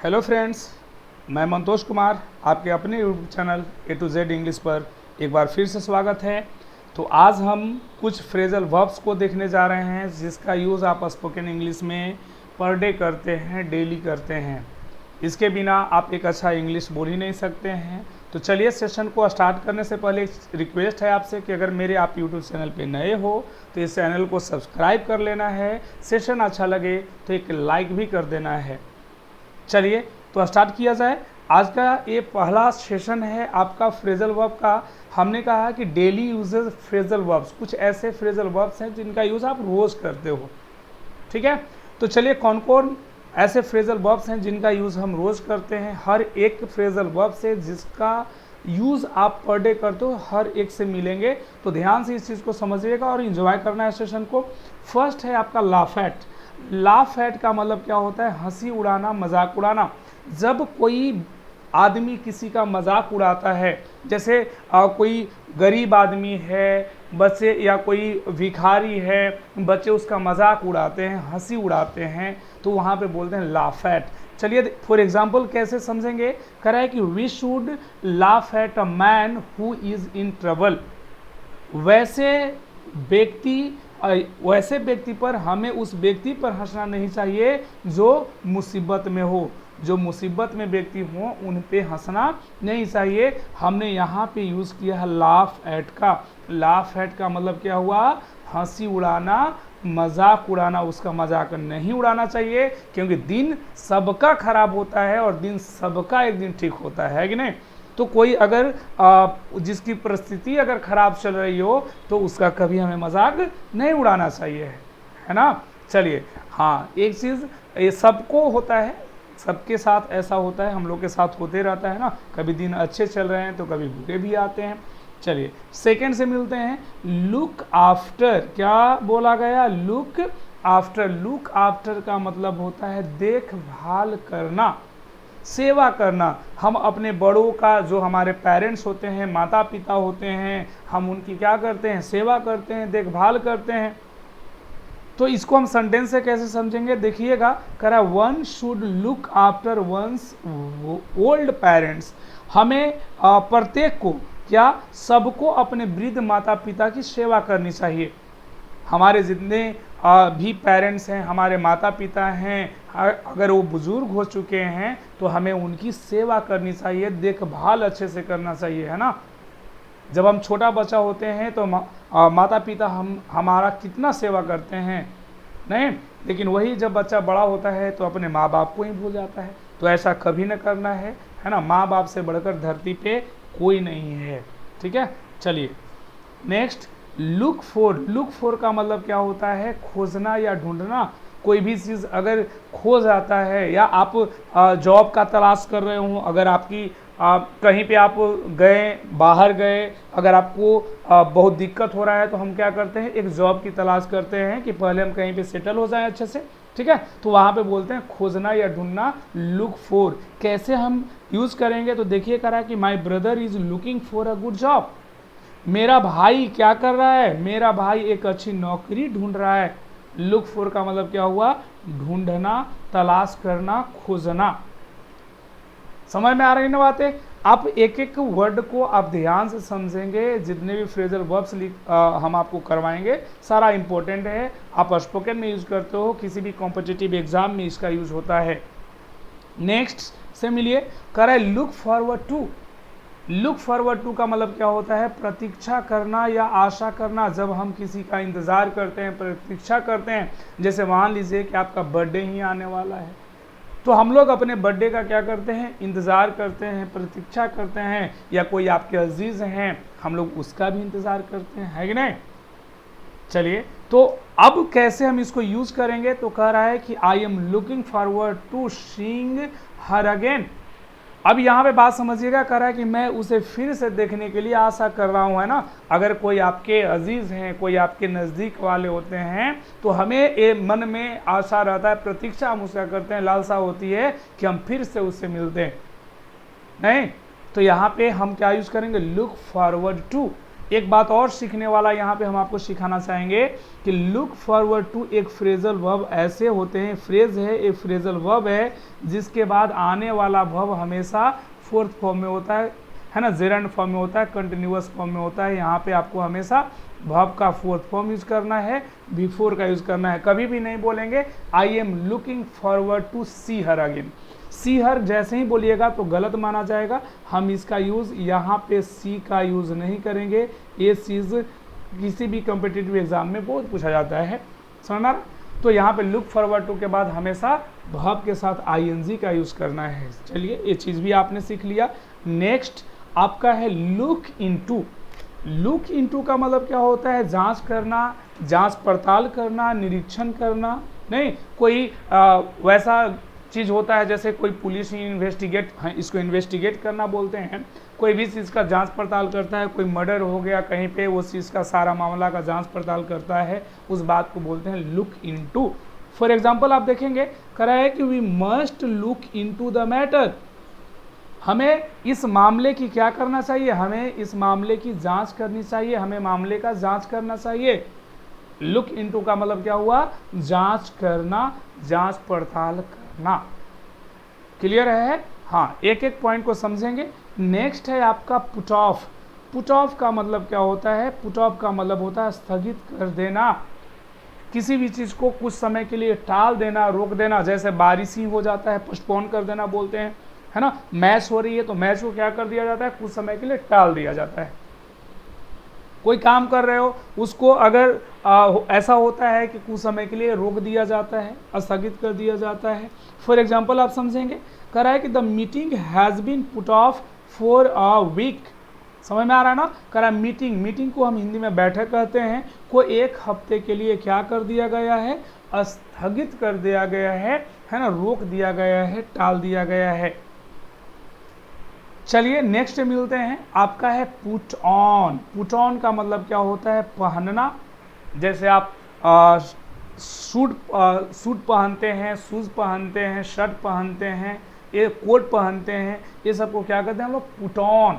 Hello friends, मैं मंतोष कुमार आपके अपने YouTube channel A to Z English पर एक बार फिर से स्वागत है। तो आज हम कुछ फ्रेजल वर्ब्स को देखने जा रहे हैं जिसका यूज़ आप स्पोकन इंग्लिश में पर डे करते हैं, डेली करते हैं। इसके बिना आप एक अच्छा इंग्लिश बोल ही नहीं सकते हैं। तो चलिए सेशन को स्टार्ट करने से पहले एक रिक्वेस्ट है आपसे कि अगर मेरे आप यूट्यूब चैनल पे नए हो तो इस चैनल को सब्सक्राइब कर लेना है। सेशन अच्छा लगे तो एक लाइक भी कर देना है। चलिए तो स्टार्ट किया जाए। आज का ये पहला सेशन है आपका फ्रेजल वर्ब का। हमने कहा कि डेली यूजेस फ्रेजल वर्ब्स, कुछ ऐसे फ्रेजल वर्ब्स हैं जिनका यूज़ आप रोज़ करते हो। ठीक है, तो चलिए कौन कौन ऐसे फ्रेजल वर्ब्स हैं जिनका यूज़ हम रोज़ करते हैं। हर एक फ्रेजल वर्ब से जिसका यूज़ आप पर डे करते हो हर एक से मिलेंगे। तो ध्यान से इस चीज़ को समझिएगा और इन्जॉय करना है सेशन को। फर्स्ट है आपका लाफ एट। लाफ एट का मतलब क्या होता है? हंसी उड़ाना, मजाक उड़ाना। जब कोई आदमी किसी का मजाक उड़ाता है, जैसे कोई गरीब आदमी है, बच्चे या कोई भिखारी है, बच्चे उसका मजाक उड़ाते हैं, हंसी उड़ाते हैं, तो वहाँ पे बोलते हैं लाफ एट। चलिए फॉर एग्जाम्पल कैसे समझेंगे। कह रहा है कि we should laugh at a man who is in trouble. वैसे व्यक्ति पर हमें उस व्यक्ति पर हंसना नहीं चाहिए जो मुसीबत में हो। जो मुसीबत में व्यक्ति हो उन पे हंसना नहीं चाहिए। हमने यहाँ पे यूज़ किया है लाफ एट का। लाफ एट का मतलब क्या हुआ? हंसी उड़ाना, मजाक उड़ाना। उसका मजाक नहीं उड़ाना चाहिए क्योंकि दिन सबका खराब होता है और दिन सबका एक दिन ठीक होता है कि नहीं। तो कोई अगर जिसकी परिस्थिति अगर ख़राब चल रही हो तो उसका कभी हमें मजाक नहीं उड़ाना चाहिए, है ना। चलिए हाँ, एक चीज़ ये सबको होता है, सबके साथ ऐसा होता है, हम लोग के साथ होते रहता है ना। कभी दिन अच्छे चल रहे हैं तो कभी बुरे भी आते हैं। चलिए सेकंड से मिलते हैं। Look after. क्या बोला गया? Look after. लुक आफ्टर का मतलब होता है देखभाल करना, सेवा करना। हम अपने बड़ों का, जो हमारे पेरेंट्स होते हैं, माता पिता होते हैं, हम उनकी क्या करते हैं? सेवा करते हैं, देखभाल करते हैं। तो इसको हम सेंटेंस से कैसे समझेंगे? देखिएगा, करा one should look after one's old parents. हमें प्रत्येक को, क्या सबको, अपने वृद्ध माता पिता की सेवा करनी चाहिए। हमारे जितने भी पेरेंट्स हैं, हमारे माता पिता हैं, अगर वो बुजुर्ग हो चुके हैं तो हमें उनकी सेवा करनी चाहिए, देखभाल अच्छे से करना चाहिए, है ना। जब हम छोटा बच्चा होते हैं तो माता पिता हमारा कितना सेवा करते हैं, नहीं। लेकिन वही जब बच्चा बड़ा होता है तो अपने माँ बाप को ही भूल जाता है। तो ऐसा कभी न करना है ना। माँ बाप से बढ़कर धरती पे कोई नहीं है। ठीक है, चलिए next. Look for. Look for का मतलब क्या होता है? खोजना या ढूंढना। कोई भी चीज़ अगर खो जाता है, या आप जॉब का तलाश कर रहे हो, अगर आपकी कहीं पे आप गए, बाहर गए, अगर आपको बहुत दिक्कत हो रहा है तो हम क्या करते हैं? एक जॉब की तलाश करते हैं कि पहले हम कहीं पे सेटल हो जाएं अच्छे से। ठीक है, तो वहाँ पे बोलते हैं खोजना या ढूंढना, लुक फॉर। कैसे हम यूज़ करेंगे? तो देखिए करा कि my brother is looking for a good job. मेरा भाई क्या कर रहा है? मेरा भाई एक अच्छी नौकरी ढूंढ रहा है। लुक फॉर का मतलब क्या हुआ? ढूंढना, तलाश करना, खोजना। समझ में आ रही ना बातें? आप एक एक वर्ड को आप ध्यान से समझेंगे। जितने भी फ्रेजल वर्ब्स हम आपको करवाएंगे सारा इंपॉर्टेंट है। आप स्पोकन में यूज़ करते हो, किसी भी कॉम्पिटिटिव एग्जाम में इसका यूज़ होता है। नेक्स्ट से मिलिए, करे look forward to. Look forward to का मतलब क्या होता है? प्रतीक्षा करना या आशा करना। जब हम किसी का इंतज़ार करते हैं, प्रतीक्षा करते हैं, जैसे मान लीजिए कि आपका बर्थडे ही आने वाला है, तो हम लोग अपने बर्थडे का क्या करते हैं? इंतज़ार करते हैं, प्रतीक्षा करते हैं। या कोई आपके अजीज़ हैं, हम लोग उसका भी इंतज़ार करते हैं, है कि नहीं। चलिए तो अब कैसे हम इसको यूज़ करेंगे? तो कह रहा है कि I am looking forward to seeing her again. अब यहाँ पे बात समझिएगा, कह रहा है कि मैं उसे फिर से देखने के लिए आशा कर रहा हूँ, है ना। अगर कोई आपके अजीज़ हैं, कोई आपके नज़दीक वाले होते हैं तो हमें ये मन में आशा रहता है, प्रतीक्षा हम उसका करते हैं, लालसा होती है कि हम फिर से उससे मिलते हैं, नहीं। तो यहाँ पे हम क्या यूज़ करेंगे? Look forward to. एक बात और सीखने वाला यहाँ पे हम आपको सिखाना चाहेंगे कि लुक फॉरवर्ड टू एक फ्रेजल वर्ब ऐसे होते हैं, फ्रेज है एक फ्रेजल वर्ब है जिसके बाद आने वाला वर्ब हमेशा फोर्थ फॉर्म में होता है ना, जेरंड फॉर्म में होता है, कंटिन्यूअस फॉर्म में होता है। यहाँ पे आपको हमेशा वर्ब का फोर्थ फॉर्म यूज करना है, बिफोर का यूज करना है। कभी भी नहीं बोलेंगे I am looking forward to see her again. See her जैसे ही बोलिएगा तो गलत माना जाएगा, हम इसका यूज़ यहाँ पे सी का यूज़ नहीं करेंगे। ये चीज़ किसी भी कॉम्पिटिटिव एग्जाम में बहुत पूछा जाता है, समझ में आ रहा? तो यहाँ पे लुक फॉरवर्ड टू के बाद हमेशा वर्ब के साथ आईएनजी का यूज़ करना है। चलिए ये चीज़ भी आपने सीख लिया। नेक्स्ट आपका है लुक इनटू। लुक इनटू का मतलब क्या होता है? जांच करना, जांच पड़ताल करना, निरीक्षण करना। नहीं कोई वैसा चीज़ होता है जैसे कोई पुलिस इन्वेस्टिगेट, इसको इन्वेस्टिगेट करना बोलते हैं। कोई भी चीज़ का जांच पड़ताल करता है, कोई मर्डर हो गया कहीं पे, उस चीज़ का सारा मामला का जांच पड़ताल करता है, उस बात को बोलते हैं लुक इनटू। फॉर एग्जांपल आप देखेंगे कह रहा है कि we must look into the matter. हमें इस मामले की क्या करना चाहिए? हमें इस मामले की जांच करनी चाहिए, हमें मामले का जांच करना चाहिए। लुक इनटू का मतलब क्या हुआ? जांच करना, जांच पड़ताल करना। क्लियर है? हाँ, एक एक पॉइंट को समझेंगे। नेक्स्ट है आपका पुट ऑफ। पुट ऑफ का मतलब क्या होता है? पुट ऑफ का मतलब होता है स्थगित कर देना, किसी भी चीज़ को कुछ समय के लिए टाल देना, रोक देना। जैसे बारिश ही हो जाता है, पोस्टपोन कर देना बोलते हैं, है ना। मैच हो रही है तो मैच को क्या कर दिया जाता है? कुछ समय के लिए टाल दिया जाता है। कोई काम कर रहे हो उसको अगर ऐसा होता है कि कुछ समय के लिए रोक दिया जाता है, स्थगित कर दिया जाता है। फॉर एग्जाम्पल आप समझेंगे, कह रहा है कि the meeting has been put off for a week. समझ में आ रहा है ना? कह रहा है मीटिंग, मीटिंग को हम हिंदी में बैठक कहते हैं, को एक हफ्ते के लिए क्या कर दिया गया है? स्थगित कर दिया गया है ना, रोक दिया गया है, टाल दिया गया है। चलिए नेक्स्ट मिलते हैं। आपका है पुट ऑन। पुट ऑन का मतलब क्या होता है? पहनना। जैसे आप सूट पहनते हैं, शूज़ पहनते हैं, शर्ट पहनते हैं, ये कोट पहनते हैं, ये सबको क्या कहते हैं हम लोग? Put on.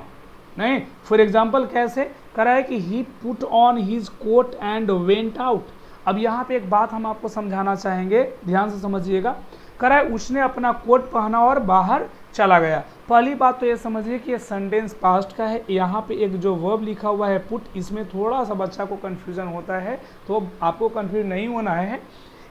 नहीं, फॉर एग्जाम्पल कैसे? कह रहा है कि he put on his coat and went out. अब यहाँ पे एक बात हम आपको समझाना चाहेंगे, ध्यान से समझिएगा। कह रहा है उसने अपना कोट पहना और बाहर चला गया। पहली बात तो ये समझिए कि ये सेंटेंस पास्ट का है। यहाँ पे एक जो वर्ब लिखा हुआ है पुट, इसमें थोड़ा सा बच्चा को कन्फ्यूजन होता है, तो आपको कन्फ्यूज नहीं होना है।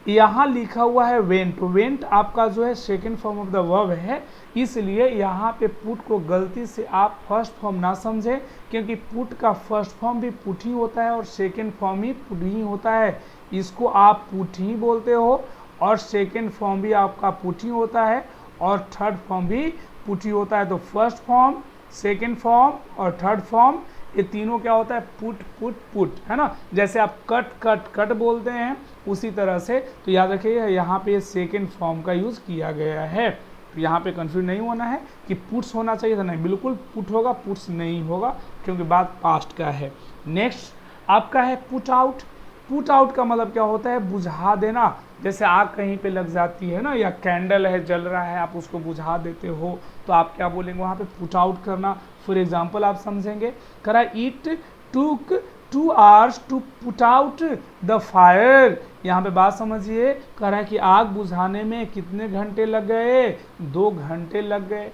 यहाँ लिखा हुआ है वेंट। वेंट आपका जो है second form of the verb है, इसलिए यहाँ पे पुट को गलती से आप फर्स्ट फॉर्म ना समझें, क्योंकि पुट का फर्स्ट फॉर्म भी पुट ही होता है और सेकेंड फॉर्म ही पुट ही होता है। इसको आप पुट ही बोलते हो और सेकेंड फॉर्म भी आपका पुट ही होता है और थर्ड फॉर्म भी पुट ही होता है। तो फर्स्ट फॉर्म, सेकेंड फॉर्म और थर्ड फॉर्म, ये तीनों क्या होता है? पुट पुट पुट, है ना। जैसे आप कट कट कट बोलते हैं उसी तरह से। तो याद रखिए यहाँ पे सेकेंड फॉर्म का यूज़ किया गया है। तो यहाँ पे कंफ्यूज नहीं होना है कि पुट्स होना चाहिए था, नहीं, बिल्कुल पुट होगा, पुट्स नहीं होगा, क्योंकि बात पास्ट का है। नेक्स्ट आपका है पुट आउट। पुट आउट का मतलब क्या होता है? बुझा देना। जैसे आग कहीं पे लग जाती है ना, या कैंडल है जल रहा है, आप उसको बुझा देते हो, तो आप क्या बोलेंगे वहाँ पे? पुट आउट करना। फॉर एग्जाम्पल आप समझेंगे, करा it took 2 hours to put out the fire. यहाँ पे बात समझिए, कह रहा है कि आग बुझाने में कितने घंटे लग गए? 2 घंटे लग गए।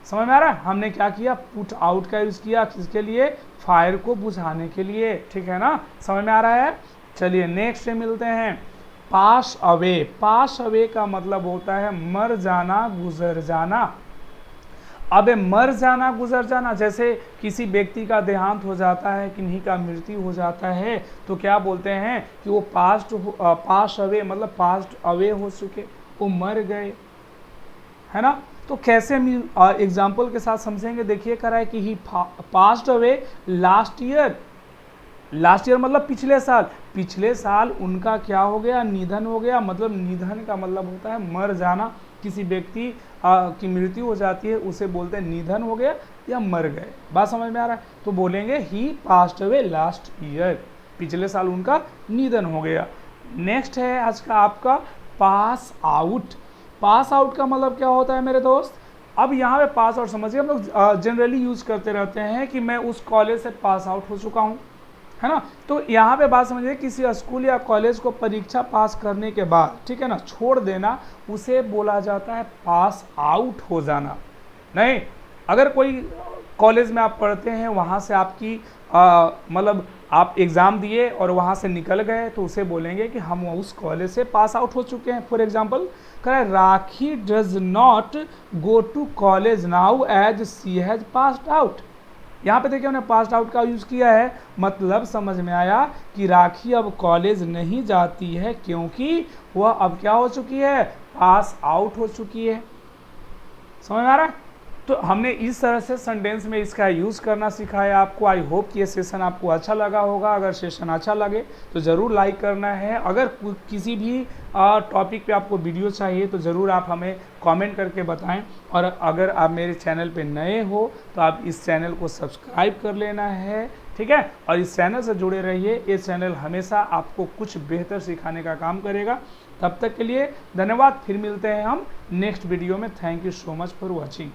समझ में आ रहा है? हमने क्या किया? पुट आउट का यूज़ किया, किसके लिए? फायर को बुझाने के लिए। ठीक है ना? समझ में आ रहा है? चलिए नेक्स्ट से मिलते हैं। Pass away. पास अवे का मतलब होता है मर जाना, गुजर जाना। अब मर जाना, गुजर जाना, जैसे किसी व्यक्ति का देहांत हो जाता है, किन्हीं का मृत्यु हो जाता है, तो क्या बोलते हैं कि वो पास अवे, मतलब पास्ट अवे हो चुके, वो मर गए, है ना। तो कैसे एग्जाम्पल के साथ समझेंगे, देखिए कह रहा है कि he passed away last year. Last year मतलब पिछले साल। पिछले साल उनका क्या हो गया? निधन हो गया। मतलब निधन का मतलब होता है मर जाना। किसी व्यक्ति की मृत्यु हो जाती है, उसे बोलते हैं निधन हो गया या मर गए। बात समझ में आ रहा है? तो बोलेंगे ही पास्ट अवे लास्ट ईयर, पिछले साल उनका निधन हो गया। नेक्स्ट है आज का आपका पास आउट। पास आउट का मतलब क्या होता है मेरे दोस्त? अब यहाँ पे पास आउट समझिए, हम लोग जनरली यूज करते रहते हैं कि मैं उस कॉलेज से पास आउट हो चुका हूँ, है ना। तो यहाँ पे बात समझिए, किसी स्कूल या कॉलेज को परीक्षा पास करने के बाद, ठीक है ना, छोड़ देना, उसे बोला जाता है पास आउट हो जाना। नहीं, अगर कोई कॉलेज में आप पढ़ते हैं, वहाँ से आपकी मतलब आप एग्ज़ाम दिए और वहाँ से निकल गए, तो उसे बोलेंगे कि हम उस कॉलेज से पास आउट हो चुके हैं। फॉर एग्जाम्पल कह रहा है Rakhi does not go to college now as she has passed out. यहाँ पे देखिए हमने पास्ड आउट का यूज़ किया है, मतलब समझ में आया कि राखी अब कॉलेज नहीं जाती है क्योंकि वह अब क्या हो चुकी है, पास आउट हो चुकी है। समझ में आ रहा है। तो हमने इस तरह से सेंटेंस में इसका यूज़ करना सिखाया आपको। आई होप कि ये सेशन आपको अच्छा लगा होगा। अगर सेशन अच्छा लगे तो ज़रूर लाइक करना है। अगर किसी भी टॉपिक पे आपको वीडियो चाहिए तो ज़रूर आप हमें कमेंट करके बताएं। और अगर आप मेरे चैनल पे नए हो तो आप इस चैनल को सब्सक्राइब कर लेना है, ठीक है। और इस चैनल से जुड़े रहिए, ये चैनल हमेशा आपको कुछ बेहतर सिखाने का काम करेगा। तब तक के लिए धन्यवाद। फिर मिलते हैं हम नेक्स्ट वीडियो में। Thank you so much for watching.